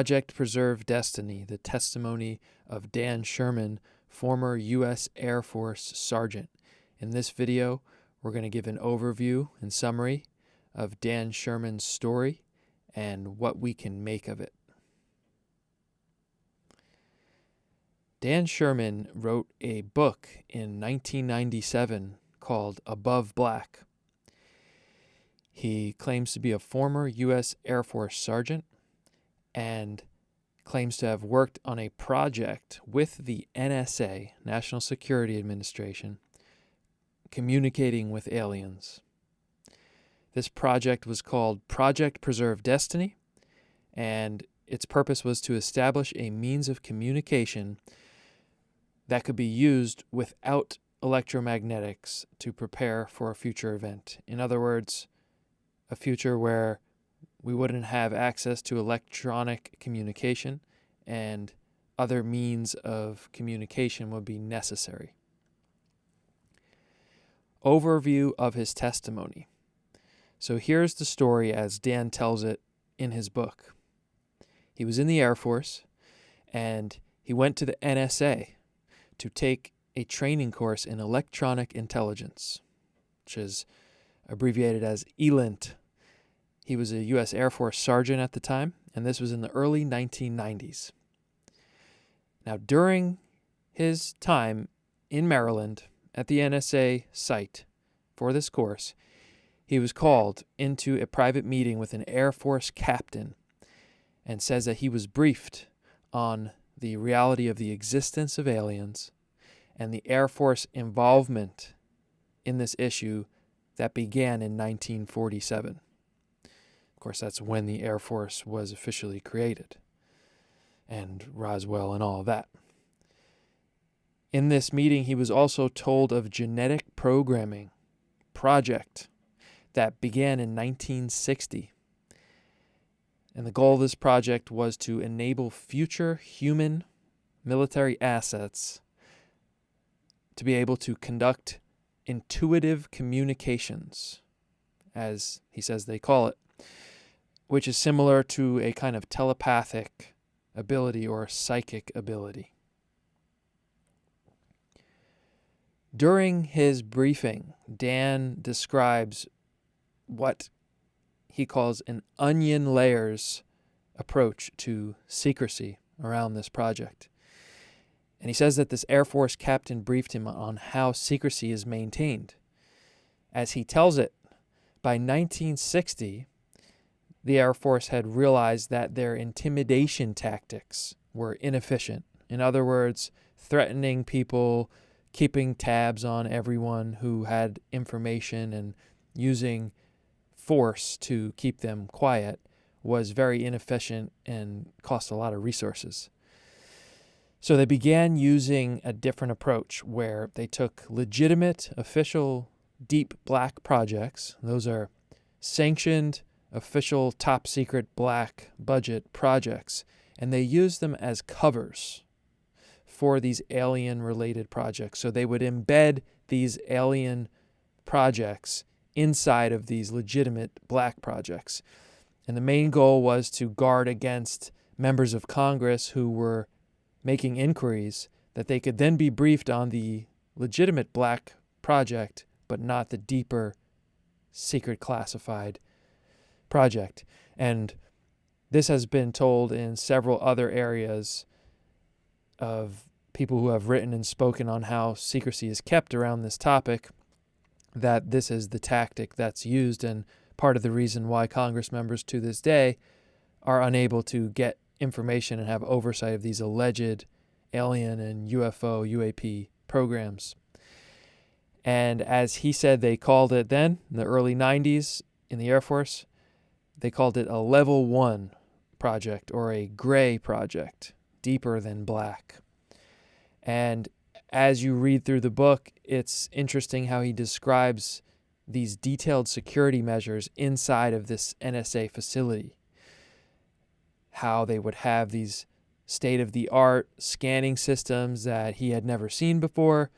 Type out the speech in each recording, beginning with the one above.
Project Preserve Destiny, the testimony of Dan Sherman, former U.S. Air Force Sergeant. In this video, we're going to give an overview and summary of Dan Sherman's story and what we can make of it. Dan Sherman wrote a book in 1997 called Above Black. He claims to be a former U.S. Air Force Sergeant and claims to have worked on a project with the NSA, National Security Administration, communicating with aliens. This project was called Project Preserve Destiny, and its purpose was to establish a means of communication that could be used without electromagnetics to prepare for a future event. In other words, a future where we wouldn't have access to electronic communication and other means of communication would be necessary. Overview of his testimony. So here's the story as Dan tells it in his book. He was in the Air Force and he went to the NSA to take a training course in electronic intelligence, which is abbreviated as ELINT. He was a U.S. Air Force Sergeant at the time, and this was in the early 1990s. Now, during his time in Maryland at the NSA site for this course, he was called into a private meeting with an Air Force captain and says that he was briefed on the reality of the existence of aliens and the Air Force involvement in this issue that began in 1947. Of course, that's when the Air Force was officially created, and Roswell and all of that. In this meeting, he was also told of genetic programming project that began in 1960. And the goal of this project was to enable future human military assets to be able to conduct intuitive communications, as he says they call it, which is similar to a kind of telepathic ability or psychic ability. During his briefing, Dan describes what he calls an onion layers approach to secrecy around this project. And he says that this Air Force captain briefed him on how secrecy is maintained. As he tells it, by 1960, the Air Force had realized that their intimidation tactics were inefficient. In other words, threatening people, keeping tabs on everyone who had information, and using force to keep them quiet was very inefficient and cost a lot of resources. So they began using a different approach where they took legitimate, official, deep black projects. Those are sanctioned, official, top secret, black budget projects, and they used them as covers for these alien-related projects. So they would embed these alien projects inside of these legitimate black projects. And the main goal was to guard against members of Congress who were making inquiries that they could then be briefed on the legitimate black project, but not the deeper secret classified project. And this has been told in several other areas of people who have written and spoken on how secrecy is kept around this topic, that this is the tactic that's used, and part of the reason why Congress members to this day are unable to get information and have oversight of these alleged alien and UFO, UAP programs. And as he said, they called it then, in the early 90s in the Air Force, they called it a level 1 project or a gray project, deeper than black. And as you read through the book, it's interesting how he describes these detailed security measures inside of this NSA facility. How they would have these state-of-the-art scanning systems that he had never seen before.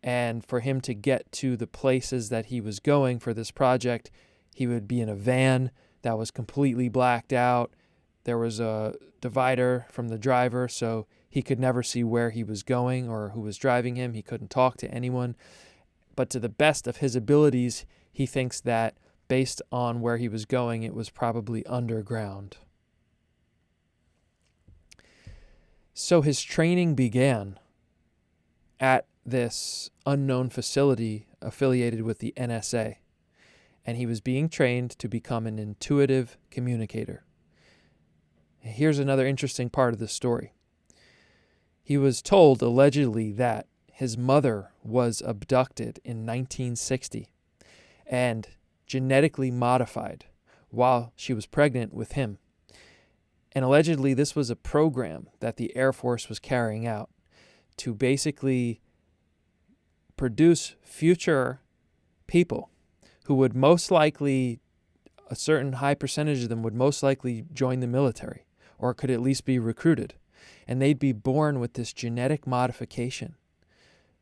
And for him to get to the places that he was going for this project, he would be in a van that was completely blacked out, There was a divider from the driver, so he could never see where he was going or who was driving him. He couldn't talk to anyone. But to the best of his abilities, he thinks that based on where he was going, it was probably underground. So his training began at this unknown facility affiliated with the NSA, and he was being trained to become an intuitive communicator. Here's another interesting part of the story. He was told, allegedly, that his mother was abducted in 1960 and genetically modified while she was pregnant with him. And allegedly, this was a program that the Air Force was carrying out to basically produce future people who would most likely, a certain high percentage of them would most likely join the military or could at least be recruited. And they'd be born with this genetic modification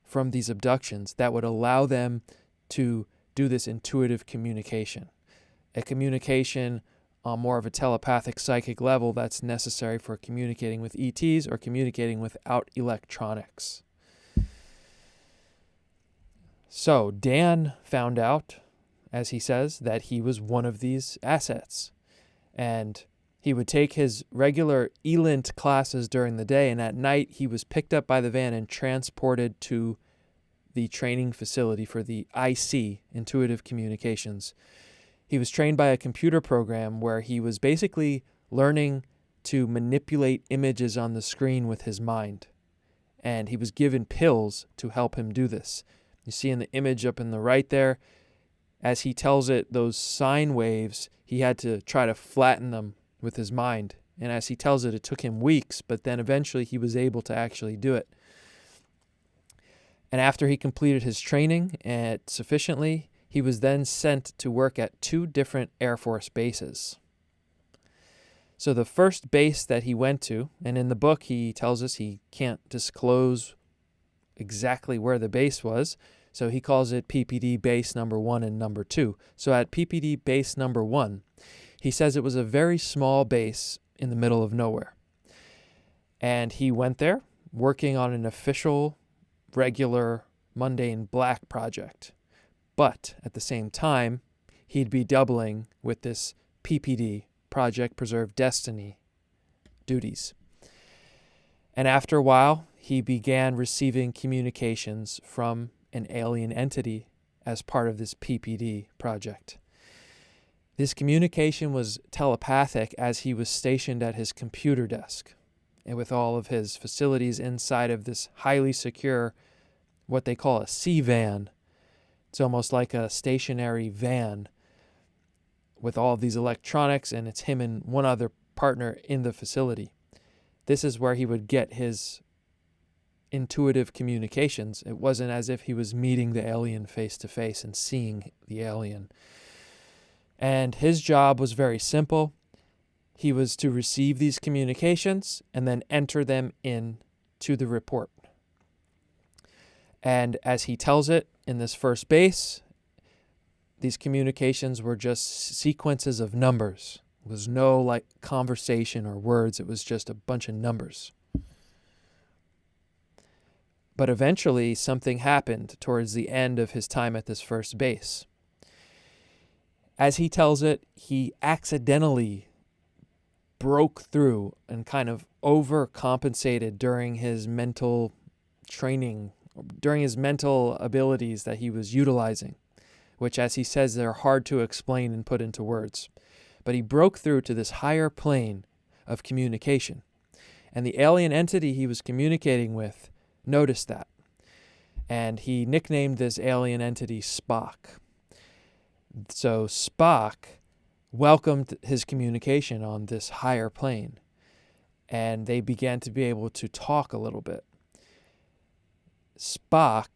from these abductions that would allow them to do this intuitive communication, a communication on more of a telepathic psychic level that's necessary for communicating with ETs or communicating without electronics. So Dan found out, as he says, that he was one of these assets. And he would take his regular ELINT classes during the day, and at night he was picked up by the van and transported to the training facility for the IC, Intuitive Communications. He was trained by a computer program where he was basically learning to manipulate images on the screen with his mind. And he was given pills to help him do this. You see in the image up in the right there, as he tells it, those sine waves, he had to try to flatten them with his mind. And as he tells it, it took him weeks, but then eventually he was able to actually do it. And after he completed his training sufficiently, he was then sent to work at 2 different Air Force bases. So the first base that he went to, and in the book he tells us he can't disclose exactly where the base was, so he calls it PPD base number 1 and number 2. So at PPD base number 1, he says it was a very small base in the middle of nowhere. And he went there working on an official, regular, mundane black project. But at the same time, he'd be doubling with this PPD, Project Preserve Destiny, duties. And after a while, he began receiving communications from an alien entity as part of this PPD project. This communication was telepathic as he was stationed at his computer desk and with all of his facilities inside of this highly secure, what they call a C-van. It's almost like a stationary van with all of these electronics, and it's him and one other partner in the facility. This is where he would get his intuitive communications. It wasn't as if he was meeting the alien face to face and seeing the alien. And his job was very simple. He was to receive these communications and then enter them into the report. And as he tells it in this first base, these communications were just sequences of numbers. It was no conversation or words. It was just a bunch of numbers. But eventually something happened towards the end of his time at this first base. As he tells it, he accidentally broke through and kind of overcompensated during his mental training, during his mental abilities that he was utilizing, which, as he says, they're hard to explain and put into words. But he broke through to this higher plane of communication. And the alien entity he was communicating with noticed that. And he nicknamed this alien entity Spock. So Spock welcomed his communication on this higher plane. And they began to be able to talk a little bit. Spock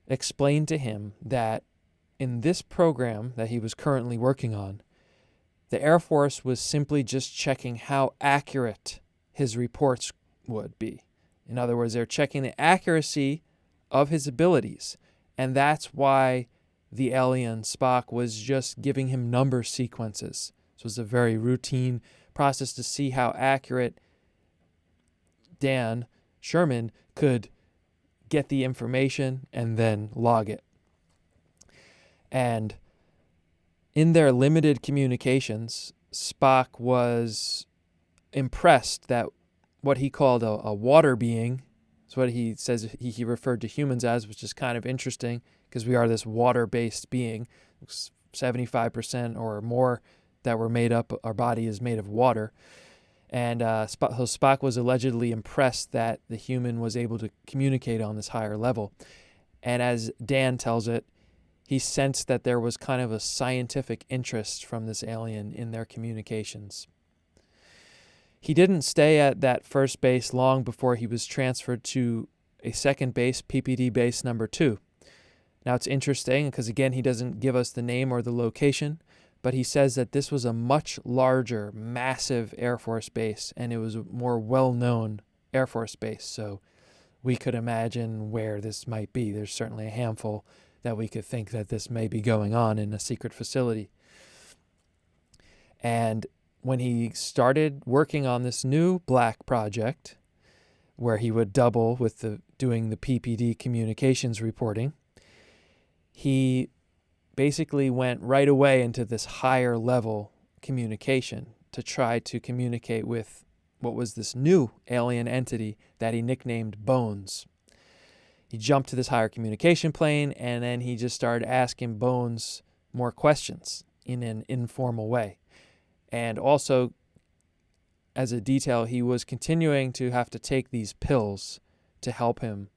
explained to him that in this program that he was currently working on, the Air Force was simply just checking how accurate his reports would be. In other words, they're checking the accuracy of his abilities. And that's why the alien Spock was just giving him number sequences. So it was a very routine process to see how accurate Dan Sherman could get the information and then log it. And in their limited communications, Spock was impressed that what he called a water being, is what he says he referred to humans as, which is kind of interesting because we are this water-based being. 75% or more that we're made up, our body is made of water. And Spock was allegedly impressed that the human was able to communicate on this higher level. And as Dan tells it, he sensed that there was kind of a scientific interest from this alien in their communications. He didn't stay at that first base long before he was transferred to a second base, PPD base number 2. Now it's interesting because, again, he doesn't give us the name or the location, but he says that this was a much larger, massive Air Force base, and it was a more well-known Air Force base. So we could imagine where this might be. There's certainly a handful that we could think that this may be going on in a secret facility. And when he started working on this new black project, where he would double with doing the PPD communications reporting, he basically went right away into this higher level communication to try to communicate with what was this new alien entity that he nicknamed Bones. He jumped to this higher communication plane, and then he just started asking Bones more questions in an informal way. And also, as a detail, he was continuing to have to take these pills to help him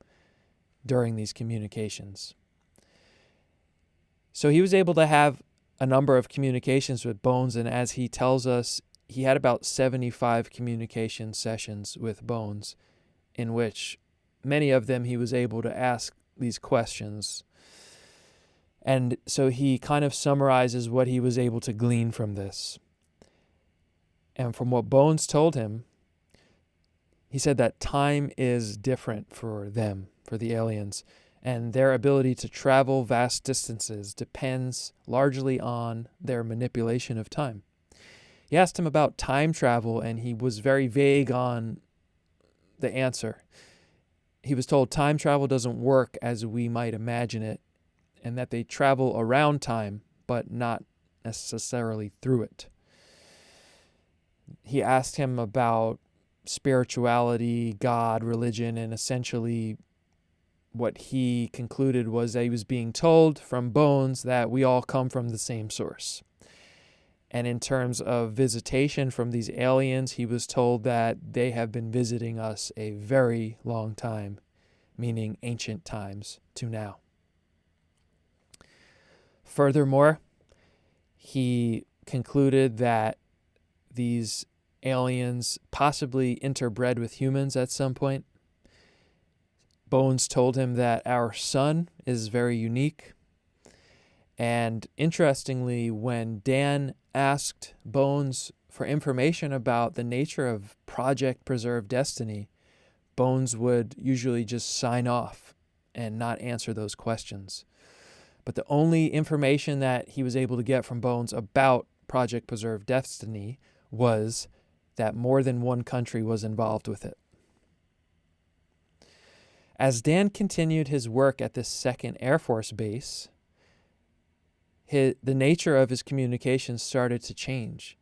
during these communications. So he was able to have a number of communications with Bones, and as he tells us, he had about 75 communication sessions with Bones, in which many of them he was able to ask these questions. And so he kind of summarizes what he was able to glean from this. And from what Bones told him, he said that time is different for them, for the aliens, and their ability to travel vast distances depends largely on their manipulation of time. He asked him about time travel, and he was very vague on the answer. He was told time travel doesn't work as we might imagine it, and that they travel around time, but not necessarily through it. He asked him about spirituality, God, religion, and essentially what he concluded was that he was being told from Bones that we all come from the same source. And in terms of visitation from these aliens, he was told that they have been visiting us a very long time, meaning ancient times to now. Furthermore, he concluded that these aliens possibly interbred with humans at some point. Bones told him that our sun is very unique. And interestingly, when Dan asked Bones for information about the nature of Project Preserve Destiny, Bones would usually just sign off and not answer those questions. But the only information that he was able to get from Bones about Project Preserve Destiny was that more than one country was involved with it. As Dan continued his work at this second Air Force base, the nature of his communications started to change,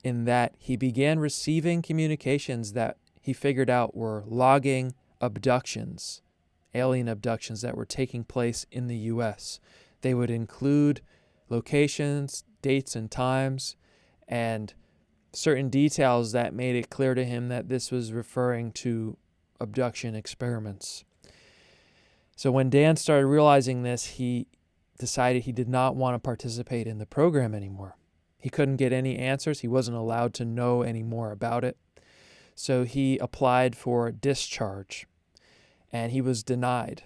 in that he began receiving communications that he figured out were logging abductions, alien abductions that were taking place in the U.S. They would include locations, dates and times, and certain details that made it clear to him that this was referring to abduction experiments. So when Dan started realizing this, he decided he did not want to participate in the program anymore. He couldn't get any answers. He wasn't allowed to know any more about it. So he applied for discharge, and he was denied.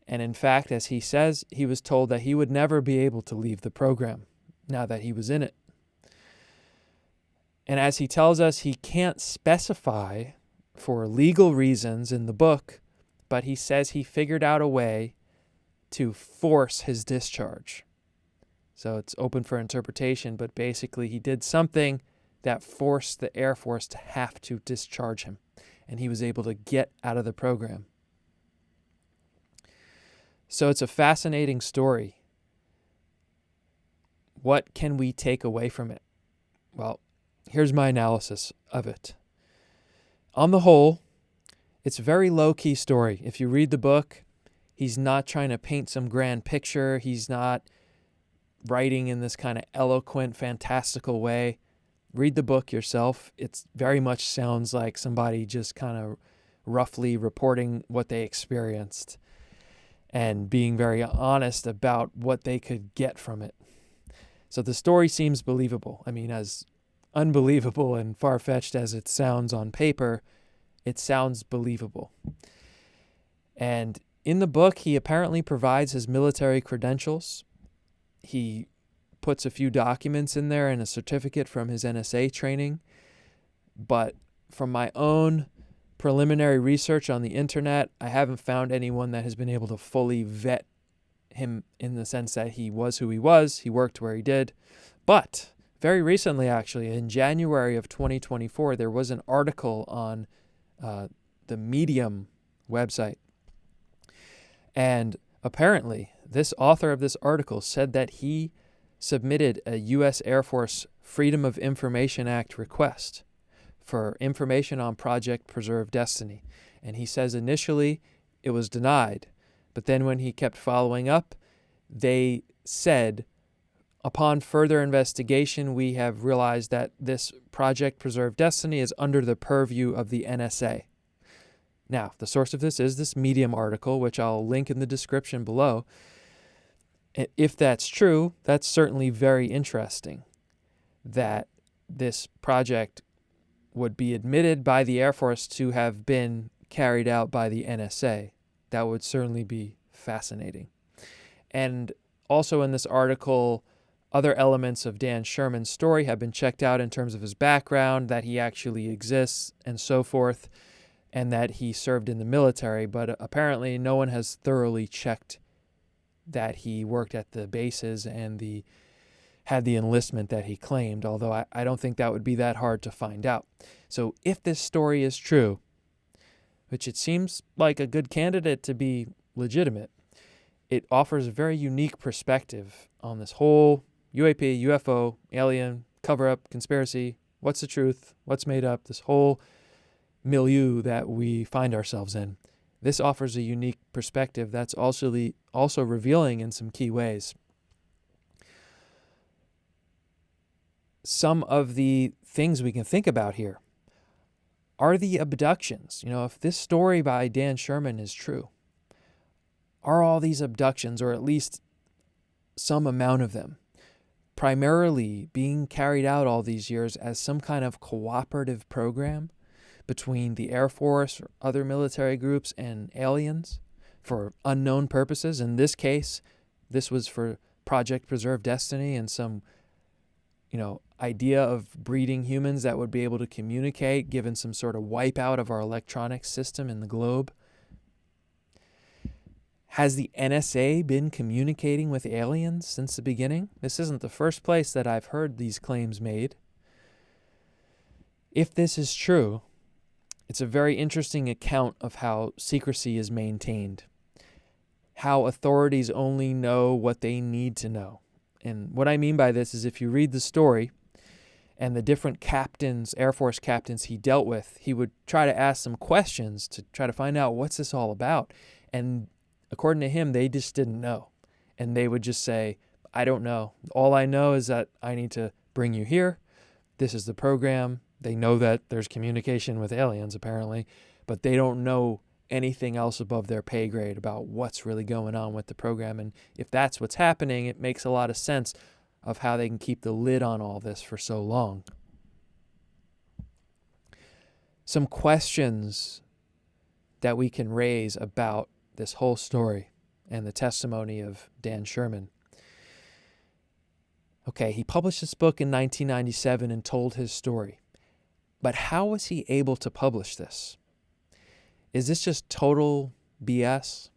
And in fact, as he says, he was told that he would never be able to leave the program now that he was in it. And as he tells us, he can't specify for legal reasons in the book, but he says he figured out a way to force his discharge. So it's open for interpretation, but basically he did something that forced the Air Force to have to discharge him, and he was able to get out of the program. So it's a fascinating story. What can we take away from it? Well, here's my analysis of it. On the whole, it's a very low-key story. If you read the book, he's not trying to paint some grand picture. He's not writing in this kind of eloquent, fantastical way. Read the book yourself. It very much sounds like somebody just kind of roughly reporting what they experienced and being very honest about what they could get from it. So the story seems believable. I mean, as unbelievable and far-fetched as it sounds on paper, it sounds believable. And in the book, he apparently provides his military credentials. He puts a few documents in there and a certificate from his NSA training. But from my own preliminary research on the internet, I haven't found anyone that has been able to fully vet him in the sense that he was who he was, he worked where he did. But very recently, actually, in January of 2024, there was an article on the Medium website. And apparently, this author of this article said that he submitted a U.S. Air Force Freedom of Information Act request for information on Project Preserve Destiny. And he says initially it was denied. But then when he kept following up, they said, upon further investigation, we have realized that this Project Preserve Destiny is under the purview of the NSA. Now, the source of this is this Medium article, which I'll link in the description below. If that's true, that's certainly very interesting that this project would be admitted by the Air Force to have been carried out by the NSA. That would certainly be fascinating. And also in this article, other elements of Dan Sherman's story have been checked out in terms of his background, that he actually exists and so forth, and that he served in the military. But apparently no one has thoroughly checked that he worked at the bases and had the enlistment that he claimed, although I don't think that would be that hard to find out. So if this story is true, which it seems like a good candidate to be legitimate, it offers a very unique perspective on this whole UAP, UFO, alien, cover-up, conspiracy, what's the truth, what's made up, this whole milieu that we find ourselves in. This offers a unique perspective that's also revealing in some key ways. Some of the things we can think about here are the abductions. If this story by Dan Sherman is true, are all these abductions, or at least some amount of them, primarily being carried out all these years as some kind of cooperative program between the Air Force or other military groups and aliens for unknown purposes? In this case, this was for Project Preserve Destiny and some idea of breeding humans that would be able to communicate, given some sort of wipeout of our electronic system in the globe. Has the NSA been communicating with aliens since the beginning? This isn't the first place that I've heard these claims made. If this is true, it's a very interesting account of how secrecy is maintained, how authorities only know what they need to know. And what I mean by this is if you read the story and the different captains, Air Force captains he dealt with, he would try to ask some questions to try to find out what's this all about. And according to him, they just didn't know. And they would just say, I don't know. All I know is that I need to bring you here. This is the program. They know that there's communication with aliens, apparently, but they don't know anything else above their pay grade about what's really going on with the program. And if that's what's happening, it makes a lot of sense of how they can keep the lid on all this for so long. Some questions that we can raise about this whole story and the testimony of Dan Sherman. Okay, he published this book in 1997 and told his story. But how was he able to publish this? Is this just total BS?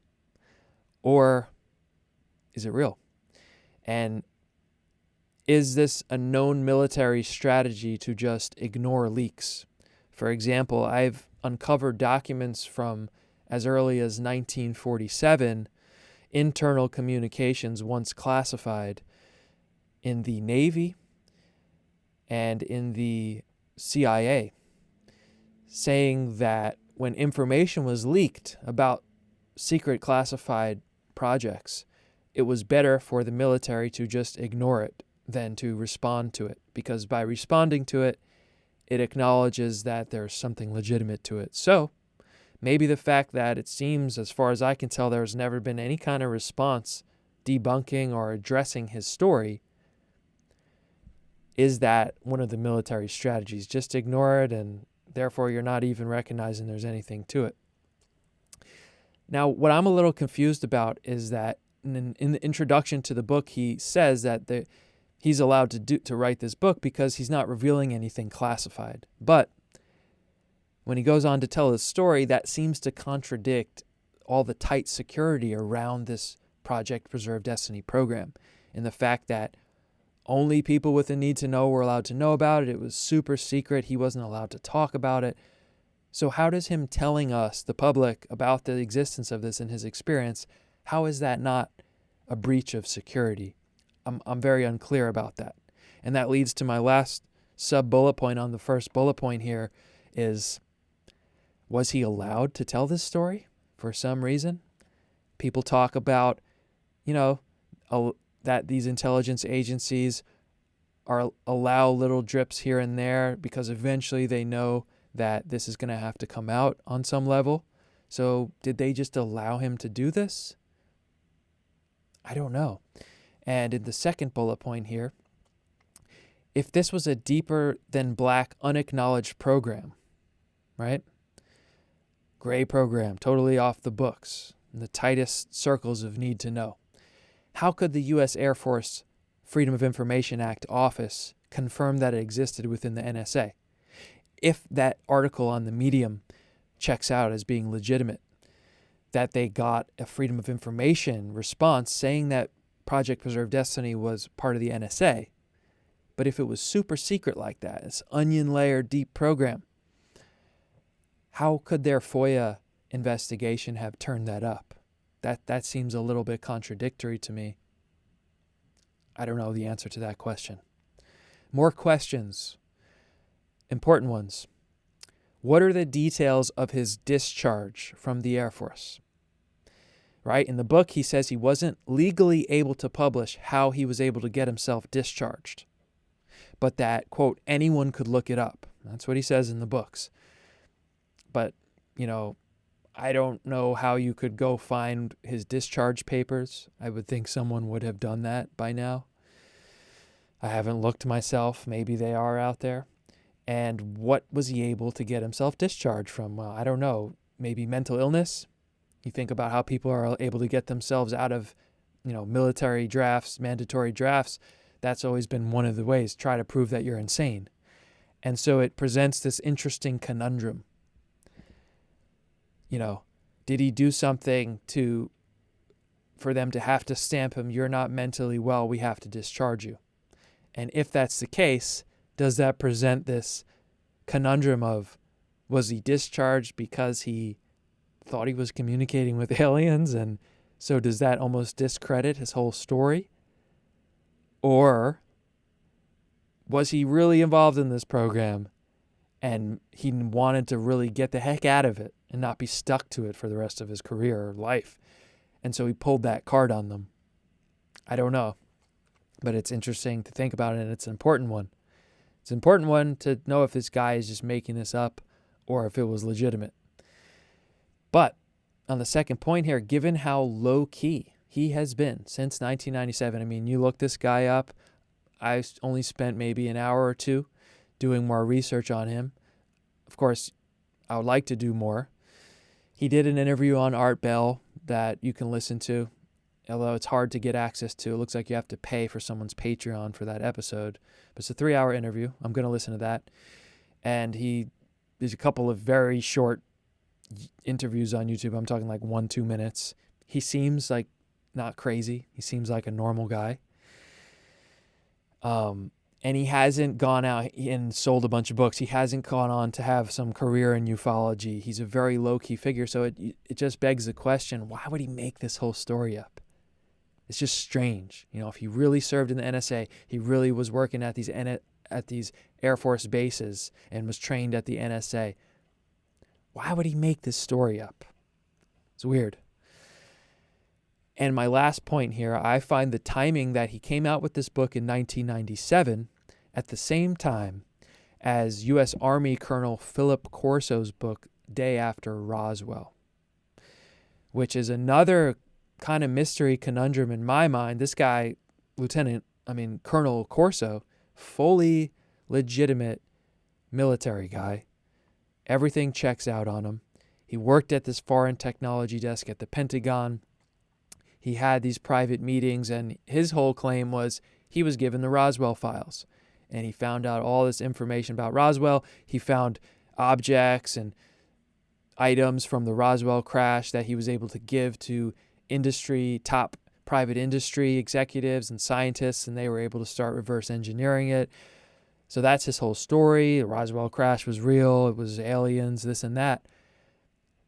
Or is it real? And Is this a known military strategy to just ignore leaks? For example, I've uncovered documents from as early as 1947, internal communications once classified in the Navy and in the CIA, saying that when information was leaked about secret classified projects, it was better for the military to just ignore it than to respond to it, because by responding to it, it acknowledges that there's something legitimate to it. So maybe the fact that it seems, as far as I can tell, there's never been any kind of response debunking or addressing his story, is that one of the military strategies? Just ignore it, and therefore you're not even recognizing there's anything to it. Now, what I'm a little confused about is that in the introduction to the book, he says that he's allowed to write this book because he's not revealing anything classified. But when he goes on to tell his story, that seems to contradict all the tight security around this Project Preserve Destiny program, and the fact that only people with a need to know were allowed to know about it. It was super secret. He wasn't allowed to talk about it. So how does him telling us, the public, about the existence of this and his experience, how is that not a breach of security? I'm very unclear about that. And that leads to my last sub-bullet point on the first bullet point here is, was he allowed to tell this story for some reason? People talk about, that these intelligence agencies allow little drips here and there because eventually they know that this is going to have to come out on some level. So did they just allow him to do this? I don't know. And in the second bullet point here, if this was a deeper than black unacknowledged program, right? Gray program, totally off the books, in the tightest circles of need to know. How could the U.S. Air Force Freedom of Information Act office confirm that it existed within the NSA? If that article on the Medium checks out as being legitimate, that they got a Freedom of Information response saying that Project Preserve Destiny was part of the NSA. But if it was super secret like that, it's onion layer deep program, how could their FOIA investigation have turned that up? That seems a little bit contradictory to me. I don't know the answer to that question. More questions. Important ones. What are the details of his discharge from the Air Force? Right? In the book, he says he wasn't legally able to publish how he was able to get himself discharged, but that, quote, anyone could look it up. That's what he says in the books. But, I don't know how you could go find his discharge papers. I would think someone would have done that by now. I haven't looked myself. Maybe they are out there. And what was he able to get himself discharged from? Well, I don't know. Maybe mental illness. You think about how people are able to get themselves out of, military drafts, mandatory drafts. That's always been one of the ways. Try to prove that you're insane. And so it presents this interesting conundrum. Did he do something for them to have to stamp him, you're not mentally well, we have to discharge you? And if that's the case, does that present this conundrum of, was he discharged because he thought he was communicating with aliens? And so does that almost discredit his whole story? Or was he really involved in this program and he wanted to really get the heck out of it and not be stuck to it for the rest of his career or life? And so he pulled that card on them. I don't know. But it's interesting to think about it, and it's an important one. It's an important one to know if this guy is just making this up or if it was legitimate. But on the second point here, given how low-key he has been since 1997, you look this guy up. I only spent maybe an hour or two doing more research on him. Of course, I would like to do more. He did an interview on Art Bell that you can listen to, although it's hard to get access to. It looks like you have to pay for someone's Patreon for that episode. But it's a 3-hour interview. I'm going to listen to that. And there's a couple of very short interviews on YouTube. I'm talking like 1-2 minutes. He seems like not crazy. He seems like a normal guy. And he hasn't gone out and sold a bunch of books. He hasn't gone on to have some career in ufology. He's a very low-key figure. So it just begs the question, why would he make this whole story up? It's just strange. If he really served in the NSA, he really was working at these Air Force bases and was trained at the NSA. Why would he make this story up? It's weird. And my last point here, I find the timing that he came out with this book in 1997 at the same time as U.S. Army Colonel Philip Corso's book, Day After Roswell, which is another kind of mystery conundrum in my mind. This guy, Colonel Corso, fully legitimate military guy. Everything checks out on him. He worked at this foreign technology desk at the Pentagon. He had these private meetings, and his whole claim was he was given the Roswell files. And he found out all this information about Roswell. He found objects and items from the Roswell crash that he was able to give to top private industry executives and scientists, and they were able to start reverse engineering it. So that's his whole story. The Roswell crash was real. It was aliens, this and that.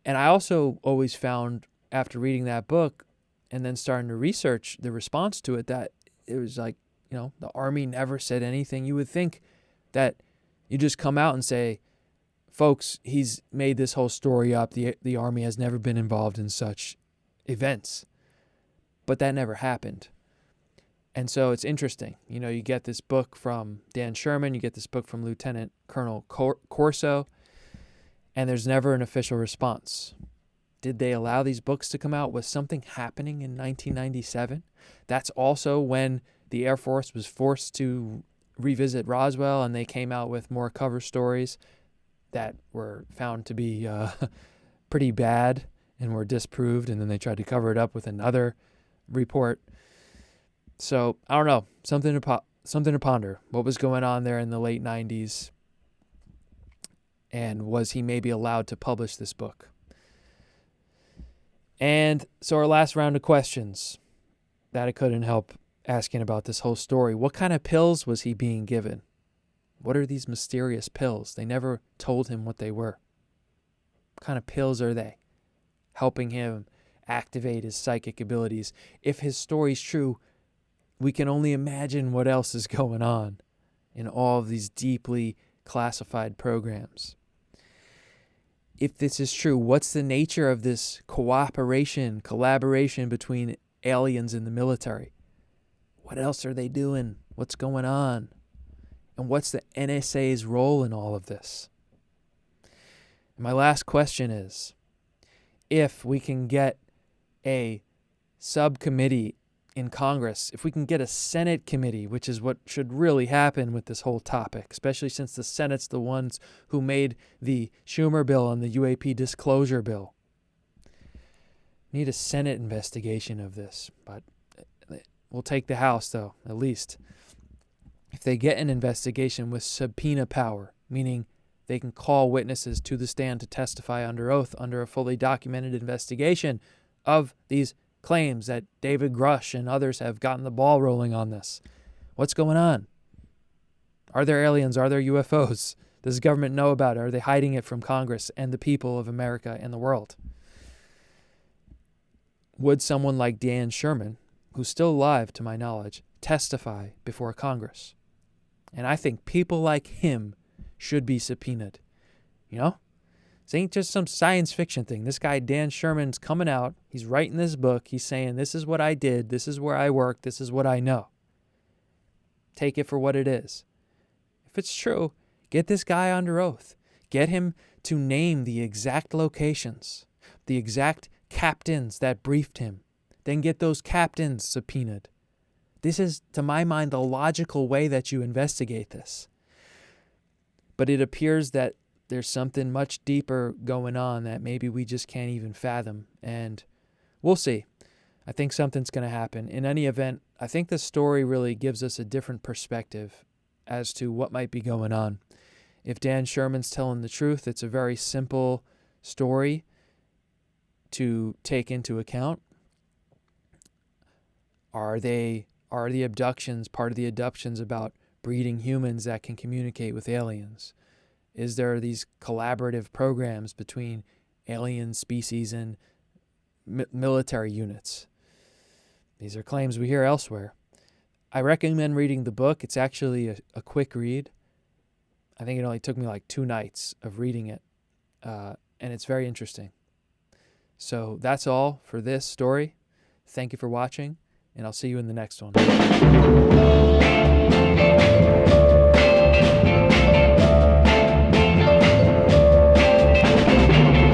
And I also always found, after reading that book and then starting to research the response to it, that it was like, the Army never said anything. You would think that you just come out and say, folks, he's made this whole story up. The Army has never been involved in such events. But that never happened. And so it's interesting. You get this book from Dan Sherman, you get this book from Lieutenant Colonel Corso, and there's never an official response. Did they allow these books to come out? Was something happening in 1997? That's also when the Air Force was forced to revisit Roswell, and they came out with more cover stories that were found to be pretty bad and were disproved, and then they tried to cover it up with another report. So I don't know, something to ponder. What was going on there in the late 90s, and was he maybe allowed to publish this book? And so our last round of questions that I couldn't help asking about this whole story. What kind of pills was he being given? What are these mysterious pills? They never told him what they were. What kind of pills are they? Helping him activate his psychic abilities. If his story's true, we can only imagine what else is going on in all of these deeply classified programs. If this is true, what's the nature of this collaboration between aliens and the military? What else are they doing? What's going on? And what's the NSA's role in all of this? And my last question is, if we can get a subcommittee in Congress, if we can get a Senate committee, which is what should really happen with this whole topic, especially since the Senate's the ones who made the Schumer bill and the UAP disclosure bill. We need a Senate investigation of this, but we'll take the House, though, at least. If they get an investigation with subpoena power, meaning they can call witnesses to the stand to testify under oath under a fully documented investigation of these claims that David Grush and others have gotten the ball rolling on this. What's going on? Are there aliens? Are there UFOs? Does the government know about it? Are they hiding it from Congress and the people of America and the world? Would someone like Dan Sherman, who's still alive to my knowledge, testify before Congress? And I think people like him should be subpoenaed. This ain't just some science fiction thing. This guy, Dan Sherman's coming out. He's writing this book. He's saying, this is what I did. This is where I work. This is what I know. Take it for what it is. If it's true, get this guy under oath. Get him to name the exact locations, the exact captains that briefed him. Then get those captains subpoenaed. This is, to my mind, the logical way that you investigate this. But it appears that there's something much deeper going on that maybe we just can't even fathom. And we'll see. I think something's going to happen. In any event, I think the story really gives us a different perspective as to what might be going on. If Dan Sherman's telling the truth, it's a very simple story to take into account. Are they Are the abductions, part of the abductions, about breeding humans that can communicate with aliens? Is there these collaborative programs between alien species and military units? These are claims we hear elsewhere. I recommend reading the book. It's actually a quick read. I think it only took me like 2 nights of reading it, and it's very interesting. So that's all for this story. Thank you for watching, and I'll see you in the next one.